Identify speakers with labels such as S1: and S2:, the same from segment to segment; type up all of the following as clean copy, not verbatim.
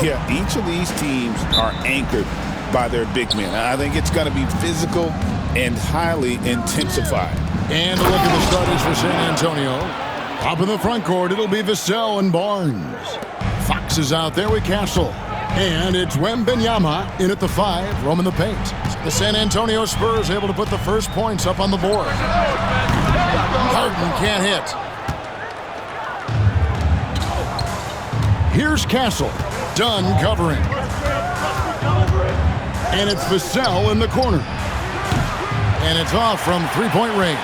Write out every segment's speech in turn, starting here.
S1: Yeah, each of these teams are anchored by their big men. I think it's going to be physical and highly intensified.
S2: And a look at the starters for San Antonio. Up in the front court, it'll be Vassell and Barnes. Fox is out there with Castle. And it's Wembanyama in at the 5, roaming the paint. The San Antonio Spurs able to put the first points up on the board. Harden can't hit. Here's Castle. Dunn covering. And it's Vassell in the corner. And it's off from three-point range.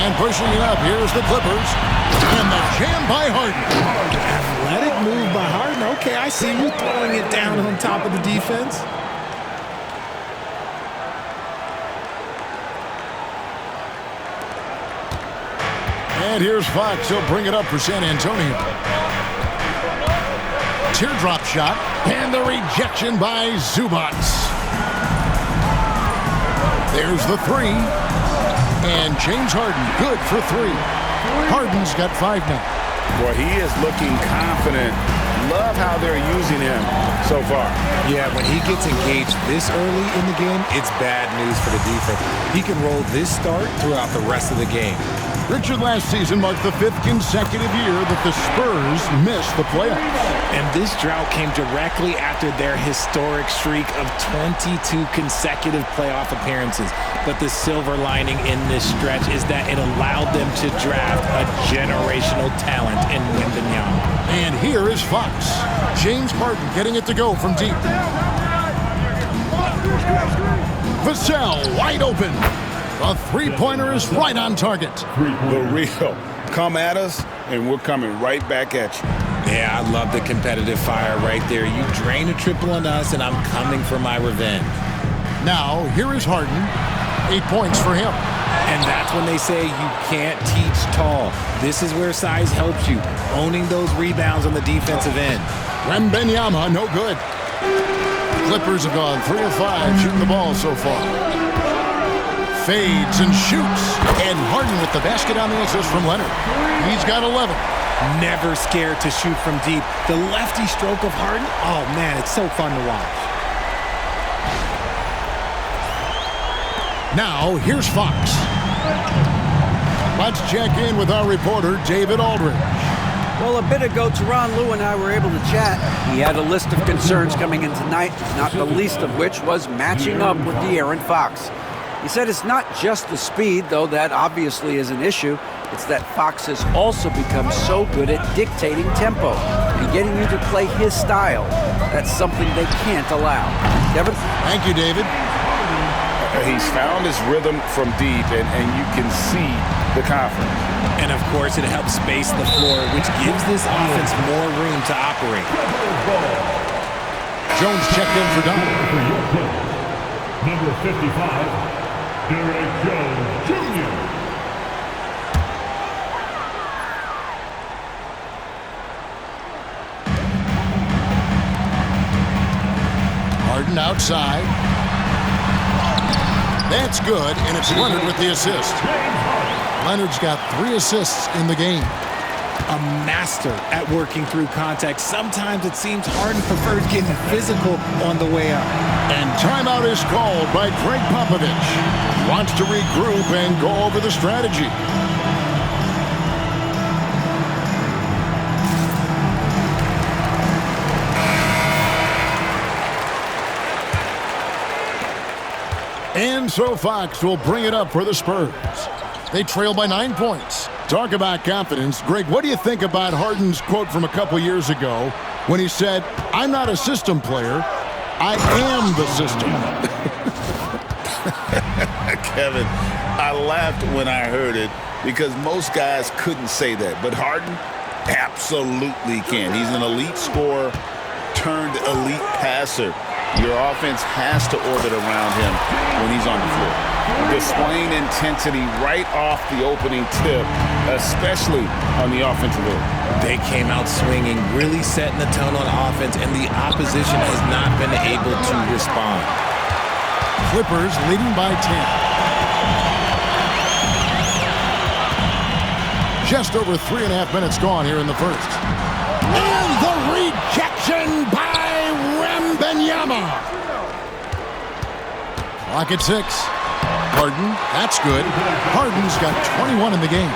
S2: And pushing it up, here's the Clippers. And the jam by Harden.
S3: Athletic move by Harden. Okay, I see you throwing it down on top of the defense.
S2: And here's Fox. He'll bring it up for San Antonio. Teardrop shot. And the rejection by Zubac. There's the 3. And James Harden, good for 3. Harden's got 5 now.
S1: Boy, he is looking confident. Love how they're using him so far.
S3: Yeah, when he gets engaged this early in the game, it's bad news for the defense. He can roll this start throughout the rest of the game.
S2: Richard, last season marked the 5th consecutive year that the Spurs missed the playoffs.
S3: And this drought came directly after their historic streak of 22 consecutive playoff appearances. But the silver lining in this stretch is that it allowed them to draft a generational talent in Wembanyama.
S2: And here is Fox. James Harden getting it to go from deep. Vassell wide open. A three-pointer is right on target.
S1: The real. Come at us, and we're coming right back at you.
S3: Yeah, I love the competitive fire right there. You drain a triple on us, and I'm coming for my revenge.
S2: Now, here is Harden. 8 points for him.
S3: And that's when they say you can't teach tall. This is where size helps you, owning those rebounds on the defensive end.
S2: Wembanyama, no good. Clippers have gone 3 of 5 shooting the ball so far. Fades and shoots. And Harden with the basket on the assist from Leonard. He's got 11.
S3: Never scared to shoot from deep. The lefty stroke of Harden, oh man, it's so fun to watch.
S2: Now, here's Fox. Let's check in with our reporter, David Aldridge.
S4: Well, a bit ago, Tyronn Lue and I were able to chat. He had a list of concerns coming in tonight, not the least of which was matching up with De'Aaron Fox. He said it's not just the speed, though that obviously is an issue. It's that Fox has also become so good at dictating tempo and getting you to play his style. That's something they can't allow. Devin?
S2: Thank you, David.
S1: He's found his rhythm from deep, and you can see the confidence.
S3: And, of course, it helps space the floor, which gives this offense more room to operate.
S2: Jones checked in for Dunn.
S5: Number 55. Derek Jones Jr.
S2: Harden outside. That's good, and it's Leonard with the assist. Leonard's got 3 assists in the game.
S3: A master at working through contact. Sometimes it seems Harden prefers getting physical on the way up.
S2: And timeout is called by Greg Popovich. Wants to regroup and go over the strategy. And so Fox will bring it up for the Spurs. They trail by 9 points. Talk about confidence. Greg, what do you think about Harden's quote from a couple years ago when he said, "I'm not a system player, I am the system"?
S1: Kevin, I laughed when I heard it because most guys couldn't say that. But Harden absolutely can. He's an elite scorer turned elite passer. Your offense has to orbit around him when he's on the floor. Displaying intensity right off the opening tip, especially on the offensive end.
S3: They came out swinging, really setting the tone on offense, and the opposition has not been able to respond.
S2: Clippers leading by 10. Just over 3.5 minutes gone here in the first. And the Clock at 6. Harden, that's good. Harden's got 21 in the game.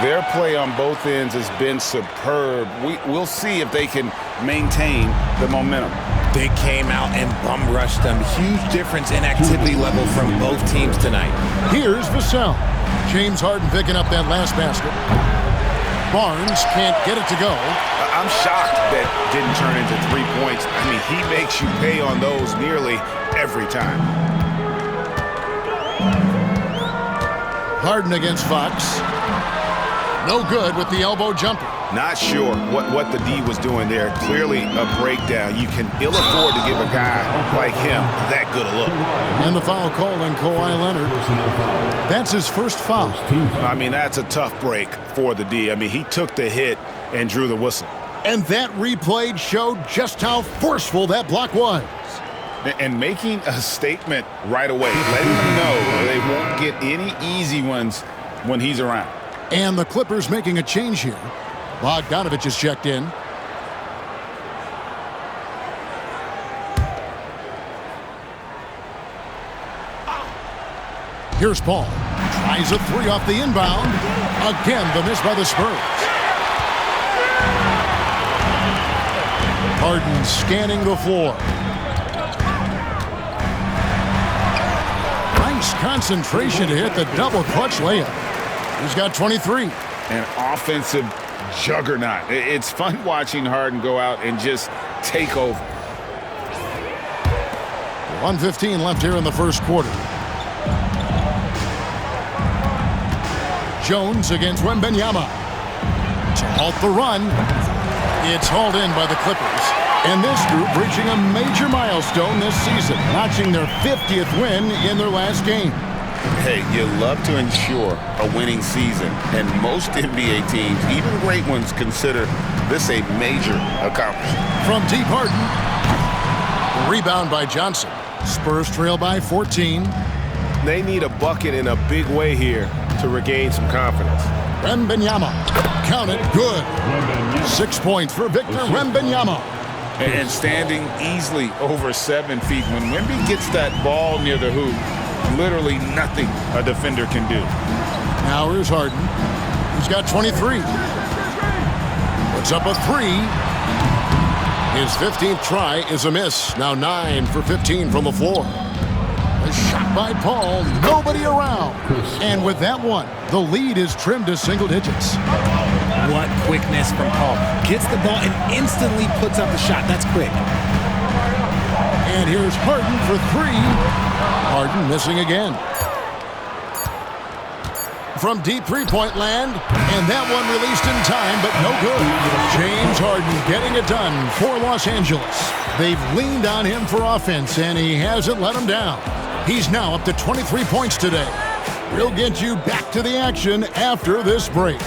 S1: Their play on both ends has been superb. We'll see if they can maintain the momentum.
S3: They came out and bum rushed them. Huge difference in activity level from both teams tonight.
S2: Here's Vassell. James Harden picking up that last basket. Barnes can't get it to go.
S6: I'm shocked that didn't turn into 3 points. I mean, he makes you pay on those nearly every time.
S2: Harden against Fox. No good with the elbow jumper.
S6: Not sure what the D was doing there. Clearly a breakdown. You can ill afford to give a guy like him that good a look.
S2: And the foul called on Kawhi Leonard. That's his first foul.
S6: I mean, that's a tough break for the D. I mean, he took the hit and drew the whistle.
S2: And that replay showed just how forceful that block was.
S1: And making a statement right away, letting them know they won't get any easy ones when he's around.
S2: And the Clippers making a change here. Bogdanovich is checked in. Here's Paul. Tries a three off the inbound. Again, the miss by the Spurs. Harden scanning the floor. Nice concentration to hit the double clutch layup. He's got 23.
S1: An offensive juggernaut. It's fun watching Harden go out and just take over.
S2: 1:15 left here in the first quarter. Jones against Wembanyama. To halt the run. It's hauled in by the Clippers. And this group reaching a major milestone this season, notching their 50th win in their last game.
S1: Hey, you love to ensure a winning season, and most NBA teams, even great ones, consider this a major accomplishment.
S2: From deep, Harden. Rebound by Johnson. Spurs trail by 14.
S6: They need a bucket in a big way here to regain some confidence.
S2: Wembanyama. Count it, good. 6 points for Victor Wembanyama.
S1: And standing easily over 7 feet. When Wemby gets that ball near the hoop, literally nothing a defender can do.
S2: Now here's Harden. He's got 23. Puts up a three. His 15th try is a miss. Now 9 for 15 from the floor. A shot by Paul. Nobody around. And with that one, the lead is trimmed to single digits.
S3: What quickness from Paul. Gets the ball and instantly puts up the shot. That's quick.
S2: And here's Harden for three. Harden missing again. From deep three-point land, and that one released in time, but no good. James Harden getting it done for Los Angeles. They've leaned on him for offense, and he hasn't let them down. He's now up to 23 points today. We'll get you back to the action after this break.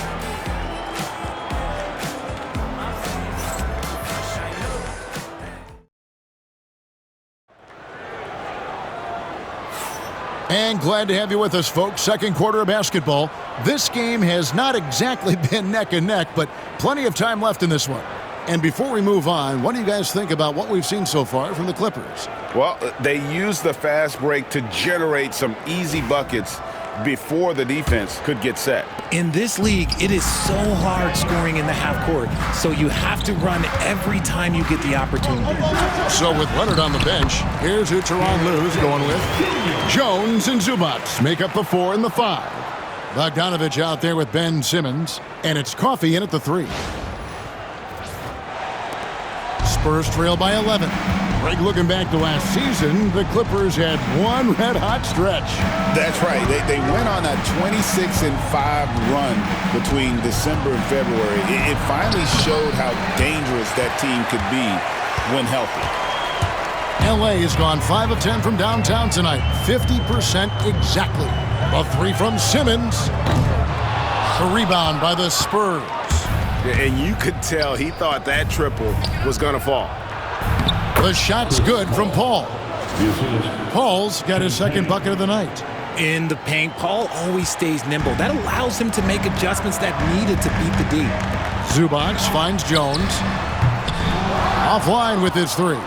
S2: And glad to have you with us, folks. Second quarter of basketball. This game has not exactly been neck and neck, but plenty of time left in this one. And before we move on, what do you guys think about what we've seen so far from the Clippers?
S1: Well, they used the fast break to generate some easy buckets before the defense could get set.
S3: In this league, it is so hard scoring in the half court, so you have to run every time you get the opportunity.
S2: So with Leonard on the bench, here's who Tyronn Lue's going with. Jones and Zubac make up the 4 and the 5. Bogdanovich out there with Ben Simmons, and it's Coffey in at the 3. Spurs trail by 11. Greg, looking back to last season, the Clippers had one red-hot stretch.
S1: That's right. They went on a 26-5 run between December and February. It finally showed how dangerous that team could be when healthy.
S2: L.A. has gone 5 of 10 from downtown tonight. 50% exactly. A 3 from Simmons. The rebound by the Spurs.
S6: And you could tell he thought that triple was going to fall.
S2: The shot's good from Paul. Paul's got his second bucket of the night.
S3: In the paint, Paul always stays nimble. That allows him to make adjustments that needed to beat the D.
S2: Zubac finds Jones. Offline with his 3.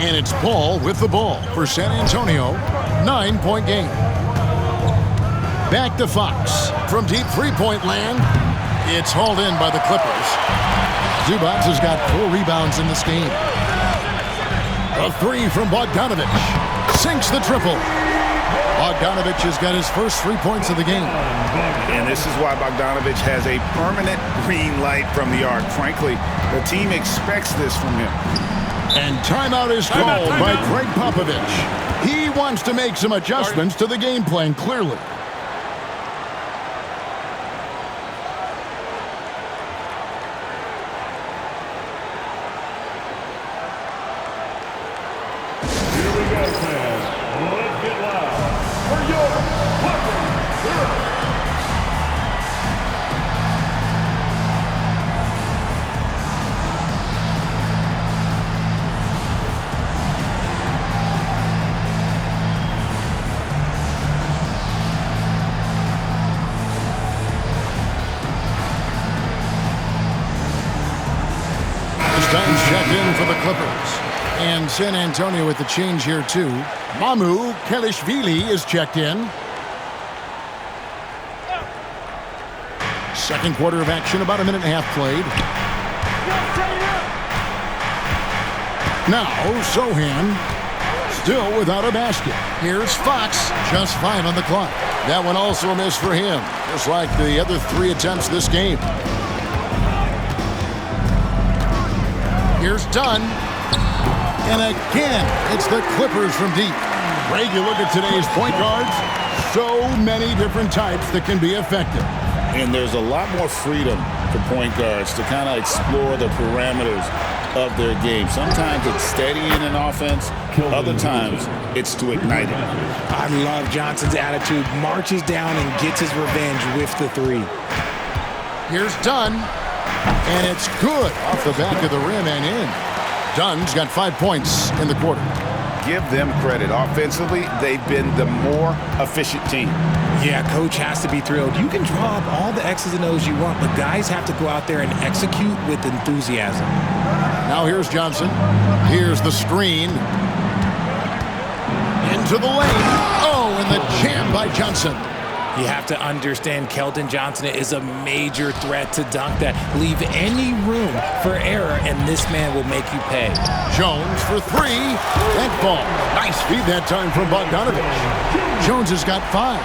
S2: And it's Paul with the ball for San Antonio. 9-point game. Back to Fox. From deep three-point land, it's hauled in by the Clippers. Zubac has got 4 rebounds in this game. A 3 from Bogdanovic. Sinks the triple. Bogdanovic has got his first 3 points of the game.
S6: And this is why Bogdanovic has a permanent green light from the arc. Frankly, the team expects this from him.
S2: And timeout is called by Greg Popovich. He wants to make some adjustments to the game plan, clearly.
S5: Here we go, fans. Let's get loud for your Clippers Heroes.
S2: Dunn's checked in for the Clippers. And San Antonio with the change here, too. Mamu Kelishvili is checked in. Second quarter of action, about a minute and a half played. Now, Sohan, still without a basket. Here's Fox, just 5 on the clock. That one also a miss for him, just like the other 3 attempts this game. Here's Dunn. And again, it's the Clippers from deep. Greg, you look at today's point guards, so many different types that can be effective.
S1: And there's a lot more freedom for point guards to kind of explore the parameters of their game. Sometimes it's steadying an offense. Other times, it's to ignite it.
S3: I love Johnson's attitude. Marches down and gets his revenge with the 3.
S2: Here's Dunn. And it's good off the back of the rim and in. Dunn's got 5 points in the quarter.
S6: Give them credit. Offensively, they've been the more efficient team.
S3: Yeah, coach has to be thrilled. You can draw up all the X's and O's you want, but guys have to go out there and execute with enthusiasm.
S2: Now here's Johnson. Here's the screen. Into the lane. Oh, and the jam by Johnson.
S3: You have to understand Keldon Johnson is a major threat to dunk that. Leave any room for error, and this man will make you pay.
S2: Jones for 3. That ball. Nice feed that time from Bogdanovic. Jones has got 5.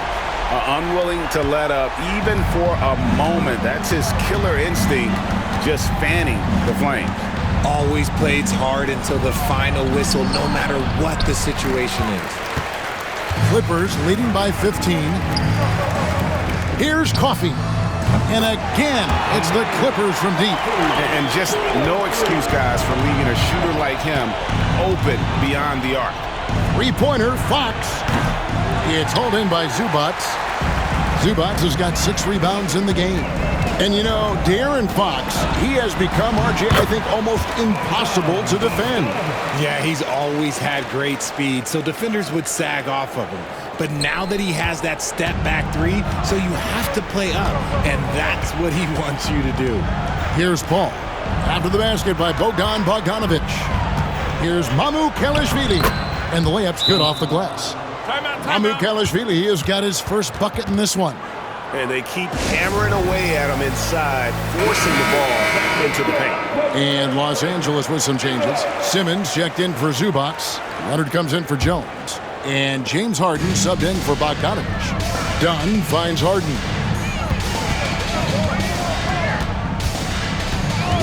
S6: Unwilling to let up even for a moment. That's his killer instinct, just fanning the flames.
S3: Always plays hard until the final whistle, no matter what the situation is.
S2: Clippers leading by 15. Here's Coffey. And again, it's the Clippers from deep.
S6: And just no excuse, guys, for leaving a shooter like him open beyond the arc.
S2: 3-pointer, Fox. It's hauled in by Zubac. Zubac has got 6 rebounds in the game. And you know, De'Aaron Fox, he has become, RJ, I think, almost impossible to defend.
S3: Yeah, he's always had great speed, so defenders would sag off of him. But now that he has that step-back 3, so you have to play up, and that's what he wants you to do.
S2: Here's Paul. After the basket by Bogdan Bogdanovic. Here's Mamu Kelishvili. And the layup's good off the glass. Mamu Kelishvili has got his first bucket in this one.
S6: And they keep hammering away at him inside, forcing the ball into the paint.
S2: And Los Angeles with some changes. Simmons checked in for Zubac. Leonard comes in for Jones. And James Harden subbed in for Bogdanovic. Dunn finds Harden.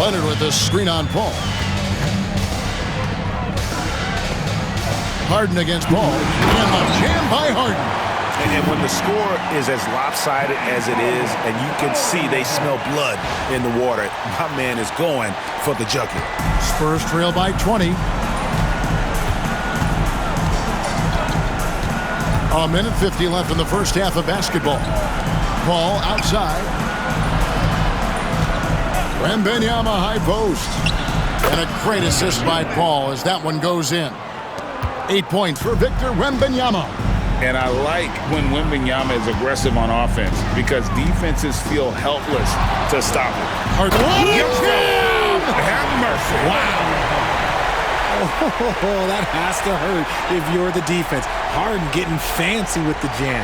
S2: Leonard with the screen on Paul. Harden against Paul. And the jam by Harden.
S6: And when the score is as lopsided as it is, and you can see they smell blood in the water, my man is going for the jugular.
S2: Spurs trail by 20. A minute 50 left in the first half of basketball. Paul outside. Wembanyama high post. And a great assist by Paul as that one goes in. 8 points for Victor Wembanyama.
S1: And I like when Wembanyama is aggressive on offense because defenses feel helpless to stop it.
S2: Have mercy.
S1: Wow.
S3: Oh, that has to hurt if you're the defense. Harden getting fancy with the jam.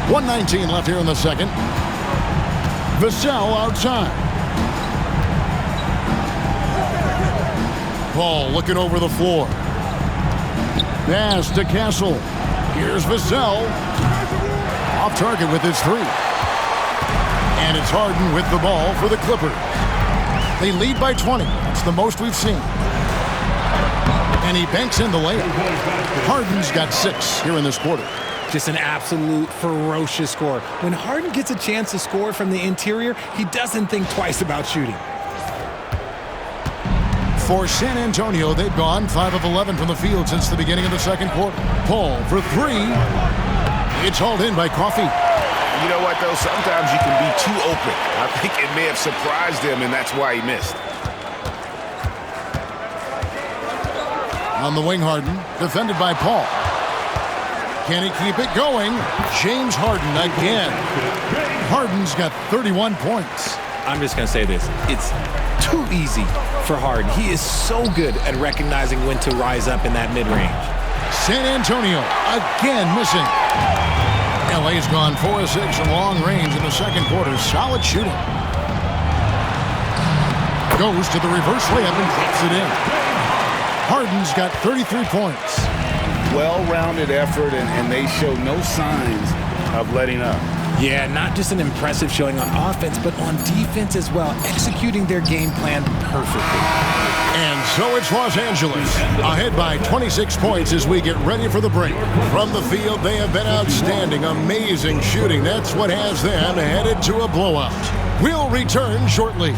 S2: .119 left here in the second. Vassell outside. Paul looking over the floor. Pass to Castle. Here's Vassell. Off target with his three. And it's Harden with the ball for the Clippers. They lead by 20. It's the most we've seen. And he banks in the layup. Harden's got 6 here in this quarter.
S3: Just an absolute ferocious score. When Harden gets a chance to score from the interior, he doesn't think twice about shooting.
S2: For San Antonio, they've gone 5 of 11 from the field since the beginning of the second quarter. Paul for 3. It's hauled in by Coffey.
S6: You know what, though? Sometimes you can be too open. I think it may have surprised him, and that's why he missed.
S2: On the wing, Harden, defended by Paul. Can he keep it going? James Harden again. Harden's got 31 points.
S3: I'm just going to say this. It's too easy for Harden. He is so good at recognizing when to rise up in that mid-range.
S2: San Antonio again missing. LA's gone 4 of 6 in long range in the second quarter. Solid shooting. Goes to the reverse layup and drops it in. Harden's got 33 points.
S1: Well-rounded effort, and they show no signs of letting up.
S3: Yeah, not just an impressive showing on offense, but on defense as well, executing their game plan perfectly.
S2: And so it's Los Angeles, ahead by 26 points as we get ready for the break. From the field, they have been outstanding, amazing shooting. That's what has them headed to a blowout. We'll return shortly.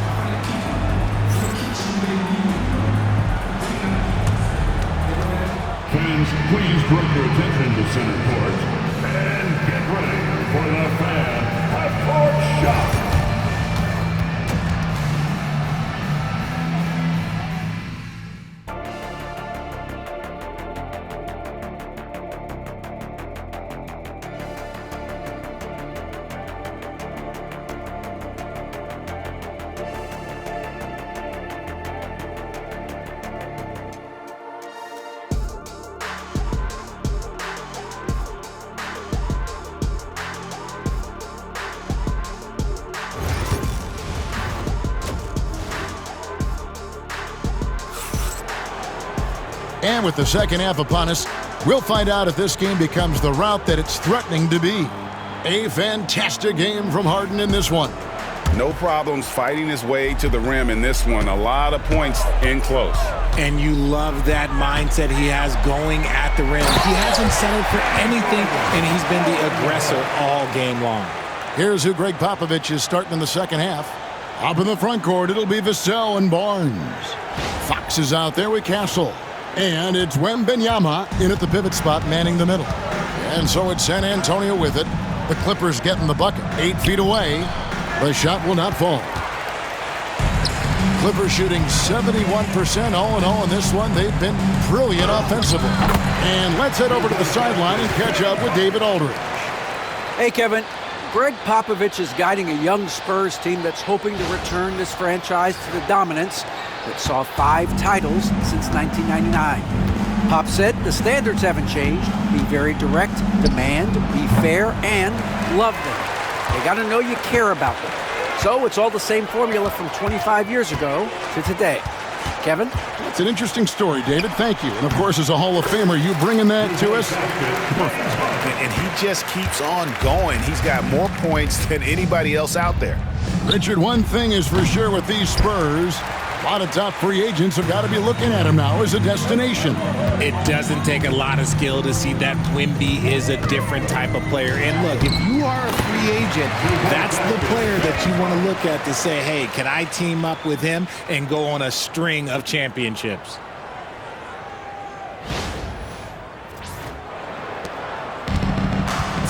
S5: Fans, please direct your attention to center court and get ready for the fan half-court shot.
S2: And with the second half upon us, we'll find out if this game becomes the route that it's threatening to be. A fantastic game from Harden in this one.
S1: No problems fighting his way to the rim in this one. A lot of points in close.
S3: And you love that mindset he has going at the rim. He hasn't settled for anything, and he's been the aggressor all game long.
S2: Here's who Greg Popovich is starting in the second half. Up in the front court, it'll be Vassell and Barnes. Fox is out there with Castle. And it's Wembanyama in at the pivot spot, manning the middle. And so it's San Antonio with it. The Clippers getting the bucket 8 feet away. The shot will not fall. Clippers shooting 71% all in all in this one. They've been brilliant offensively. And let's head over to the sideline and catch up with David Aldridge.
S4: Hey, Kevin. Greg Popovich is guiding a young Spurs team that's hoping to return this franchise to the dominance that saw 5 titles since 1999. Pop said the standards haven't changed. Be very direct, demand, be fair, and love them. They got to know you care about them. So it's all the same formula from 25 years ago to today. Kevin?
S2: It's an interesting story, David. Thank you. And, of course, as a Hall of Famer, you bringing that to us?
S6: And he just keeps on going. He's got more points than anybody else out there.
S2: Richard, one thing is for sure with these Spurs, a lot of top free agents have got to be looking at him now as a destination.
S3: It doesn't take a lot of skill to see that Wemby is a different type of player. And look, if you are a free agent, that's the player that you want to look at to say, hey, can I team up with him and go on a string of championships?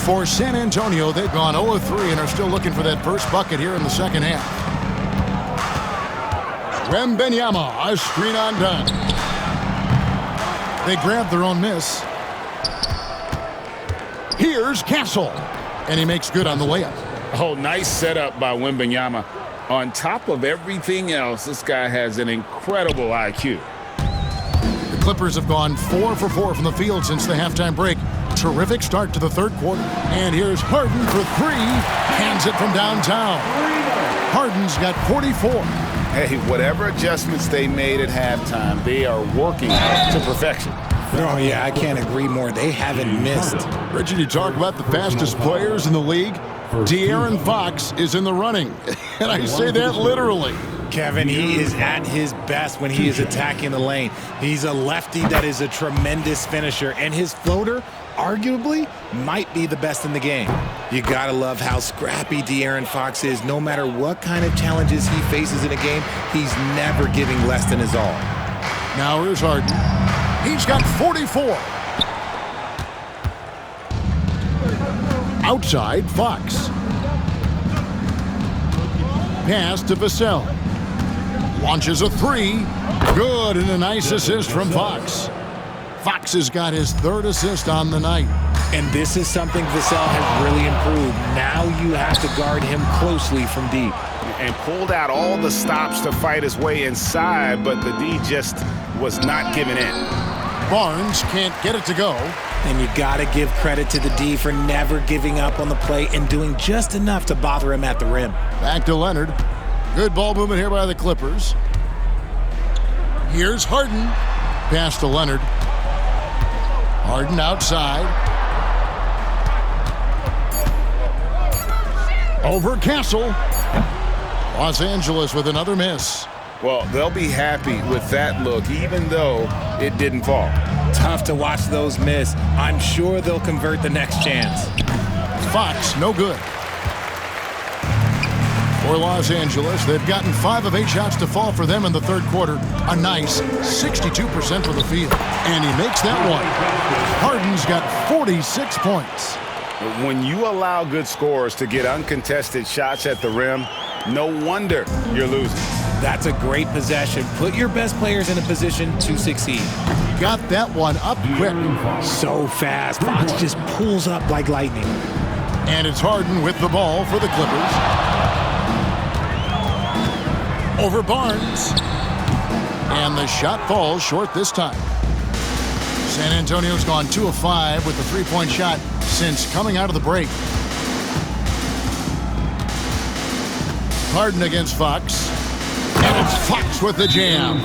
S2: For San Antonio, they've gone 0-3 and are still looking for that first bucket here in the second half. Wembanyama, a screen on done. They grab their own miss. Here's Castle, and he makes good on the layup.
S1: Oh, nice setup by Wembanyama. On top of everything else, this guy has an incredible IQ.
S2: The Clippers have gone 4 for 4 from the field since the halftime break. Terrific start to the third quarter. And here's Harden for 3. Hands it from downtown. Harden's got 44.
S1: Hey, whatever adjustments they made at halftime, they are working to perfection.
S3: Oh, yeah, I can't agree more. They haven't missed.
S2: Richard, you talk about the fastest players in the league. De'Aaron Fox is in the running. And I say that literally.
S3: Kevin, he is at his best when he is attacking the lane. He's a lefty that is a tremendous finisher, and his floater, arguably, might be the best in the game. You gotta love how scrappy De'Aaron Fox is. No matter what kind of challenges he faces in a game, he's never giving less than his all.
S2: Now here's Harden. He's got 44. Outside, Fox. Pass to Vassell. Launches a 3. Good, and a nice assist from Fox. Fox has got his 3rd assist on the night.
S3: And this is something Vassell has really improved. Now you have to guard him closely from deep.
S6: And pulled out all the stops to fight his way inside, but the D just was not giving in.
S2: Barnes can't get it to go.
S3: And you got to give credit to the D for never giving up on the play and doing just enough to bother him at the rim.
S2: Back to Leonard. Good ball movement here by the Clippers. Here's Harden. Pass to Leonard. Harden outside. Over Castle. Los Angeles with another miss.
S1: Well, they'll be happy with that look, even though it didn't fall.
S3: Tough to watch those miss. I'm sure they'll convert the next chance.
S2: Fox, no good. For Los Angeles, they've gotten 5 of 8 shots to fall for them in the third quarter. A nice 62% from the field. And he makes that one. Harden's got 46 points.
S6: When you allow good scorers to get uncontested shots at the rim, no wonder you're losing.
S3: That's a great possession. Put your best players in a position to succeed.
S2: Got that one up quick.
S3: So fast. Fox just pulls up like lightning.
S2: And it's Harden with the ball for the Clippers. Over Barnes. And the shot falls short this time. San Antonio's gone 2 of 5 with the 3-point shot since coming out of the break. Harden against Fox. And it's Fox with the jam.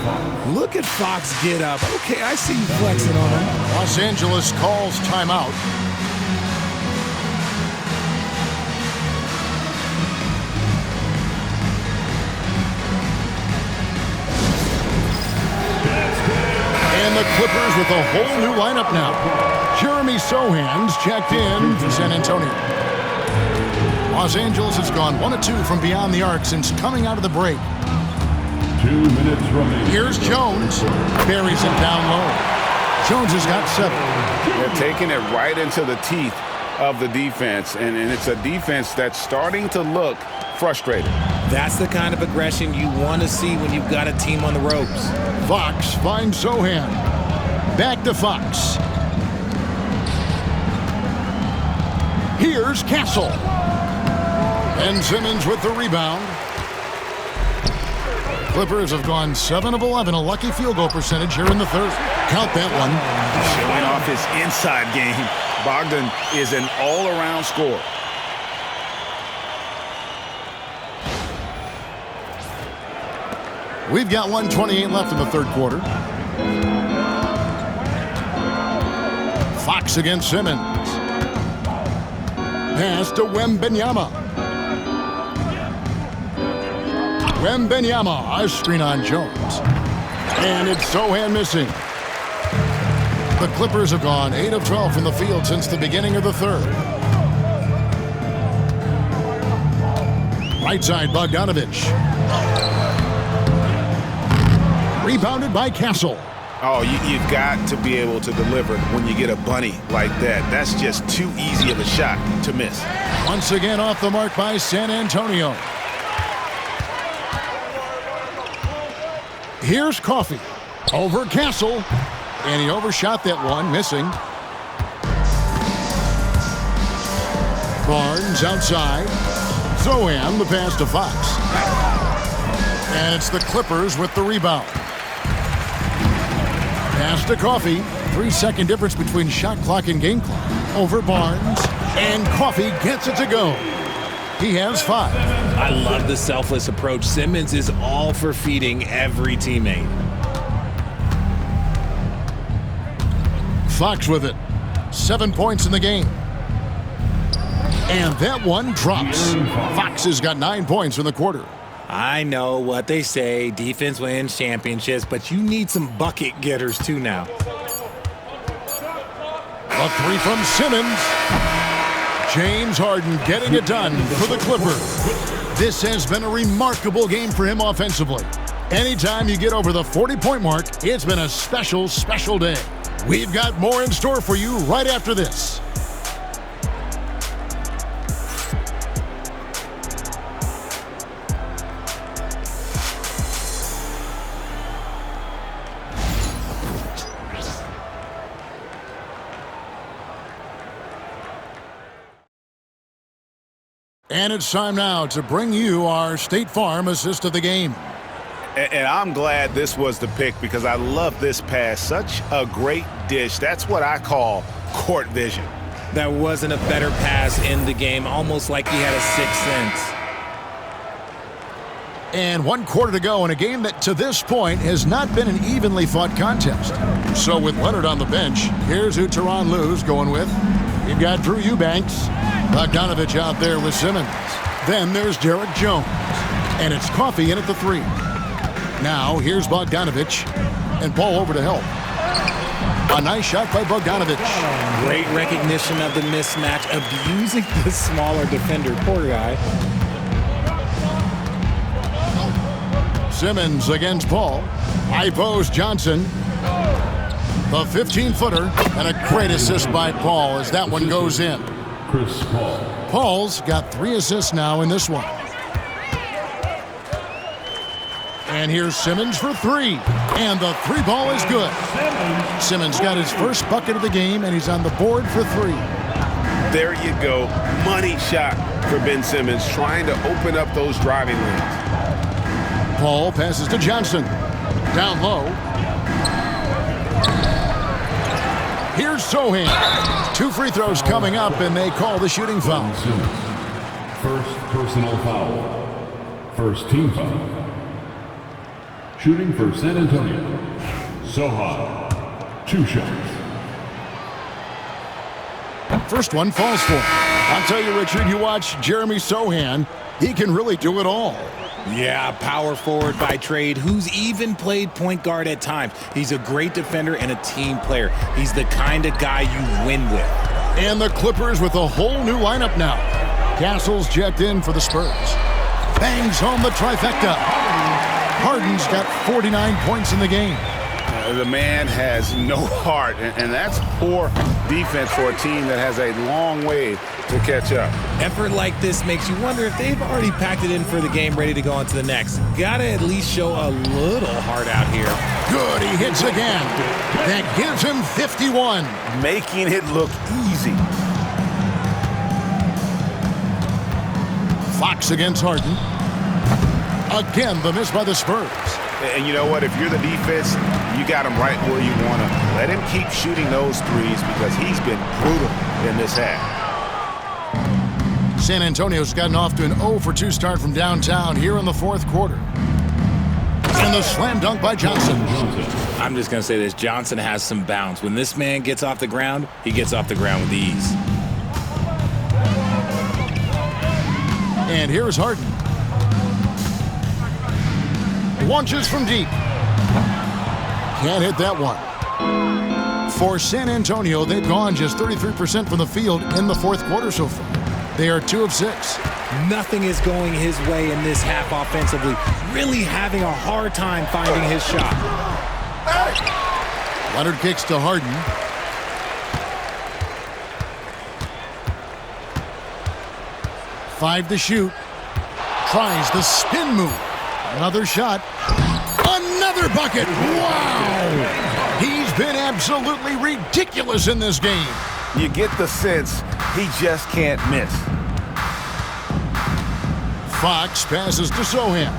S3: Look at Fox get up. Okay, I see you flexing on him.
S2: Los Angeles calls timeout. And the Clippers with a whole new lineup now. Jeremy Sohan's checked in for San Antonio. Los Angeles has gone 1 of 2 from beyond the arc since coming out of the break.
S5: 2 minutes remaining.
S2: Here's Jones. Buries it down low. Jones has got 7.
S1: They're taking it right into the teeth of the defense, and it's a defense that's starting to look frustrated.
S3: That's the kind of aggression you want to see when you've got a team on the ropes.
S2: Fox finds Sohan. Back to Fox. Here's Castle. Ben Simmons with the rebound. Clippers have gone 7 of 11, a lucky field goal percentage here in the third. Count that one.
S1: Showing off his inside game. Bogdan is an all-around scorer.
S2: We've got 1:28 left in the third quarter. Fox against Simmons. Pass to Wembanyama. Wembanyama, a screen on Jones. And it's Sohan missing. The Clippers have gone 8 of 12 from the field since the beginning of the third. Right side, Bogdanovich. Rebounded by Castle.
S6: Oh, you've got to be able to deliver when you get a bunny like that. That's just too easy of a shot to miss.
S2: Once again off the mark by San Antonio. Here's Coffey. Over Castle. And he overshot that one, missing. Barnes outside. Sochan, the pass to Fox. And it's the Clippers with the rebound. Pass to Coffey. 3-second difference between shot clock and game clock. Over Barnes. And Coffey gets it to go. He has 5.
S3: I love the selfless approach. Simmons is all for feeding every teammate.
S2: Fox with it. 7 points in the game. And that one drops. Fox has got 9 points in the quarter.
S3: I know what they say, defense wins championships, but you need some bucket getters too now.
S2: A 3 from Simmons. James Harden getting it done for the Clippers. This has been a remarkable game for him offensively. Anytime you get over the 40-point mark, it's been a special, special day. We've got more in store for you right after this. And it's time now to bring you our State Farm assist of the game.
S6: And I'm glad this was the pick because I love this pass. Such a great dish. That's what I call court vision.
S3: That wasn't a better pass in the game, almost like he had a sixth sense.
S2: And 1 quarter to go in a game that to this point has not been an evenly fought contest. So with Leonard on the bench, here's who Tyronn Lue's going with. You've got Drew Eubanks. Bogdanovich out there with Simmons. Then there's Derek Jones. And it's Coffey in at the 3. Now here's Bogdanovich. And Paul over to help. A nice shot by Bogdanovich.
S3: Great recognition of the mismatch, abusing the smaller defender. Poor guy.
S2: Simmons against Paul. High post Johnson. The 15-footer. And a great assist by Paul as that one goes in.
S5: Chris Paul.
S2: Paul's got 3 assists now in this one. And here's Simmons for 3. And the 3 ball is good. Simmons got his first bucket of the game, and he's on the board for 3.
S6: There you go. Money shot for Ben Simmons, trying to open up those driving lanes.
S2: Paul passes to Johnson. Down low. Here's Sochan. 2 free throws coming up, and they call the shooting foul.
S5: First personal foul. First team foul. Shooting for San Antonio. Sochan. 2 shots.
S2: First one falls for him. I'll tell you, Richard, you watch Jeremy Sochan, he can really do it all.
S3: Yeah, power forward by trade, who's even played point guard at times. He's a great defender and a team player. He's the kind of guy you win with.
S2: And the Clippers with a whole new lineup now. Castle's checked in for the Spurs. Bangs home the trifecta. Harden's got 49 points in the game.
S6: The man has no heart, and that's poor defense for a team that has a long way to catch up.
S3: Effort like this makes you wonder if they've already packed it in for the game, ready to go on to the next. Gotta at least show a little heart out here.
S2: Good, he hits again. That gives him 51.
S6: Making it look easy.
S2: Fox against Harden. Again, the miss by the Spurs.
S6: And you know what? If you're the defense, you got him right where you want him. Let him keep shooting those threes because he's been brutal in this half.
S2: San Antonio's gotten off to an 0-for-2 start from downtown here in the 4th quarter. And the slam dunk by Johnson.
S3: I'm just going to say this. Johnson has some bounce. When this man gets off the ground, he gets off the ground with ease.
S2: And here's Harden. Launches from deep. Can't hit that one. For San Antonio, they've gone just 33% from the field in the 4th quarter so far. They are 2 of 6.
S3: Nothing is going his way in this half offensively. Really having a hard time finding his shot.
S2: Leonard kicks to Harden. Five to shoot. Tries the spin move. Another shot. Another bucket. Wow! He's been absolutely ridiculous in this game.
S6: You get the sense he just can't miss.
S2: Fox passes to Sohan.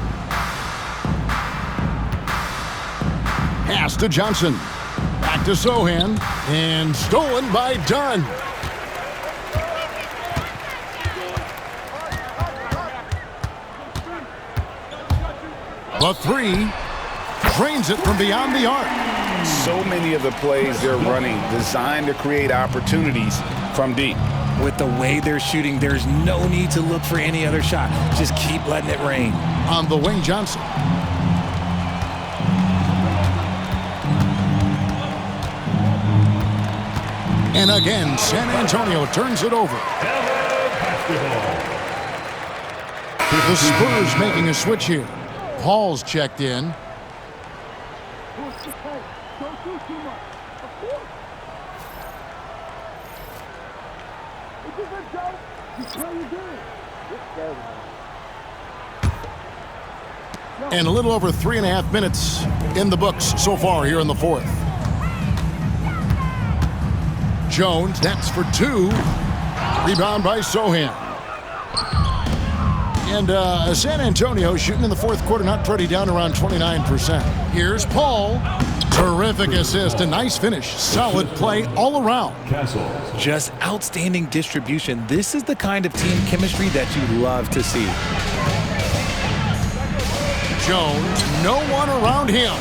S2: Pass to Johnson. Back to Sohan. And stolen by Dunn. The three. Drains it from beyond the arc.
S1: So many of the plays they're running designed to create opportunities from deep.
S3: With the way they're shooting, there's no need to look for any other shot. Just keep letting it rain.
S2: On the wing, Johnson. And again, San Antonio turns it over. The Spurs making a switch here. Paul's checked in. And a little over 3.5 minutes in the books so far here in the fourth. Jones, that's for two. Rebound by Sohan. And San Antonio shooting in the fourth quarter, not pretty, down around 29%. Here's Paul. Terrific assist, a nice finish. Solid play all around.
S3: Just outstanding distribution. This is the kind of team chemistry that you love to see.
S2: Jones, no one around him.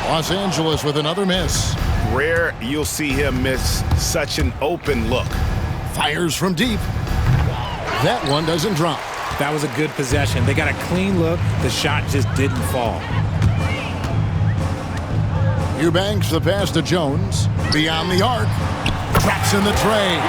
S2: Los Angeles with another miss.
S6: Rare you'll see him miss such an open look.
S2: Fires from deep. That one doesn't drop.
S3: That was a good possession. They got a clean look. The shot just didn't fall.
S2: Eubanks the pass to Jones. Beyond the arc. Drops in the tray.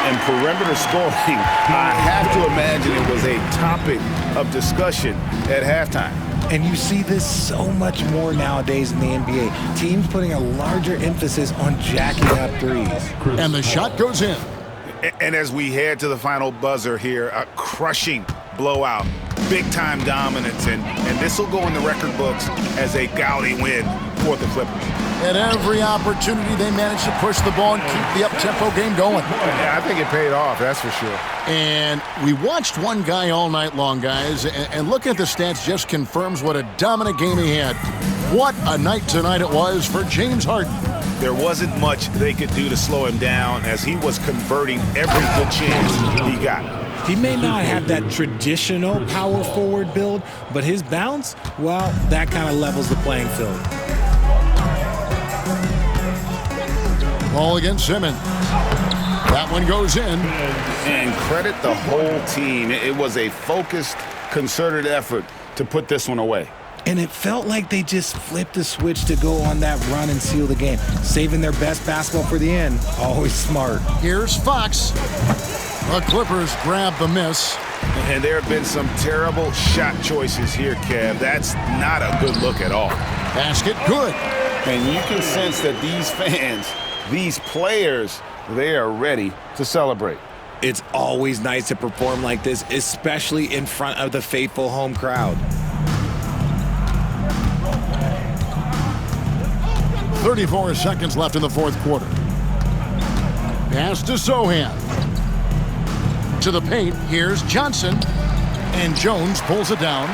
S1: And perimeter scoring, I have to imagine it was a topic of discussion at halftime.
S3: And you see this so much more nowadays in the NBA. Teams putting a larger emphasis on jacking up threes.
S2: And the shot goes in.
S6: And as we head to the final buzzer here, a crushing blowout, big-time dominance, and this will go in the record books as a gaudy win for the Clippers.
S2: At every opportunity, they managed to push the ball and keep the up-tempo game going.
S6: Yeah, I think it paid off, that's for sure.
S2: And we watched one guy all night long, guys, and looking at the stats just confirms what a dominant game he had. What a night tonight it was for James Harden.
S6: There wasn't much they could do to slow him down as he was converting every good chance he got.
S3: He may not have that traditional power forward build, but his bounce, well, that kind of levels the playing field.
S2: Ball against Simmons. That one goes in.
S1: And credit the whole team. It was a focused, concerted effort to put this one away.
S3: And it felt like they just flipped the switch to go on that run and seal the game. Saving their best basketball for the end. Always smart.
S2: Here's Fox. The Clippers grab the miss.
S6: And there have been some terrible shot choices here, Kev. That's not a good look at all.
S2: Basket good.
S1: And you can sense that these fans, these players, they are ready to celebrate.
S3: It's always nice to perform like this, especially in front of the faithful home crowd.
S2: 34 seconds left in the fourth quarter. Pass to Sohan. To the paint, here's Johnson. And Jones pulls it down.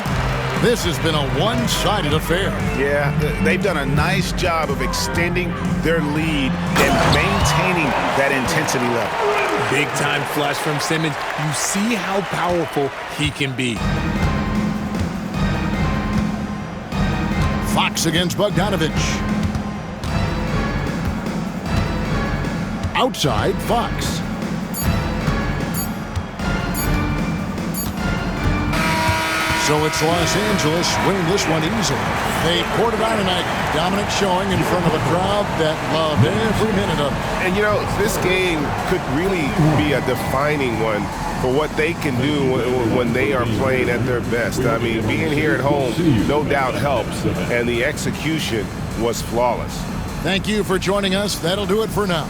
S2: This has been a one-sided affair.
S6: Yeah, they've done a nice job of extending their lead and maintaining that intensity level.
S3: Big-time flush from Simmons. You see how powerful he can be.
S2: Fox against Bogdanovich. Outside, Fox. So it's Los Angeles winning this one easily. They poured it on tonight. Dominant showing in front of a crowd that loved every minute of it.
S7: And, you know, this game could really be a defining one for what they can do when they are playing at their best. I mean, being here at home no doubt helps, and the execution was flawless.
S2: Thank you for joining us. That'll do it for now.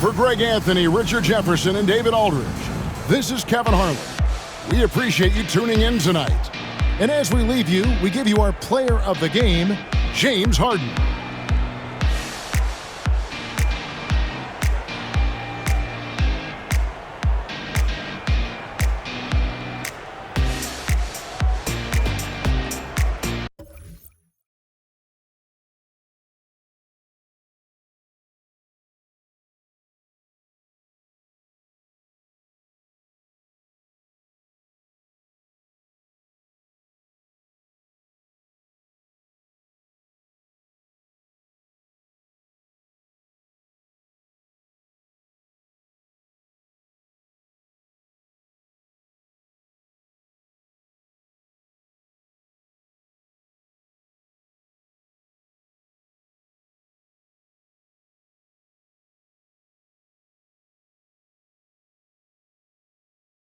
S2: For Greg Anthony, Richard Jefferson, and David Aldridge, this is Kevin Harlan. We appreciate you tuning in tonight. And as we leave you, we give you our player of the game, James Harden.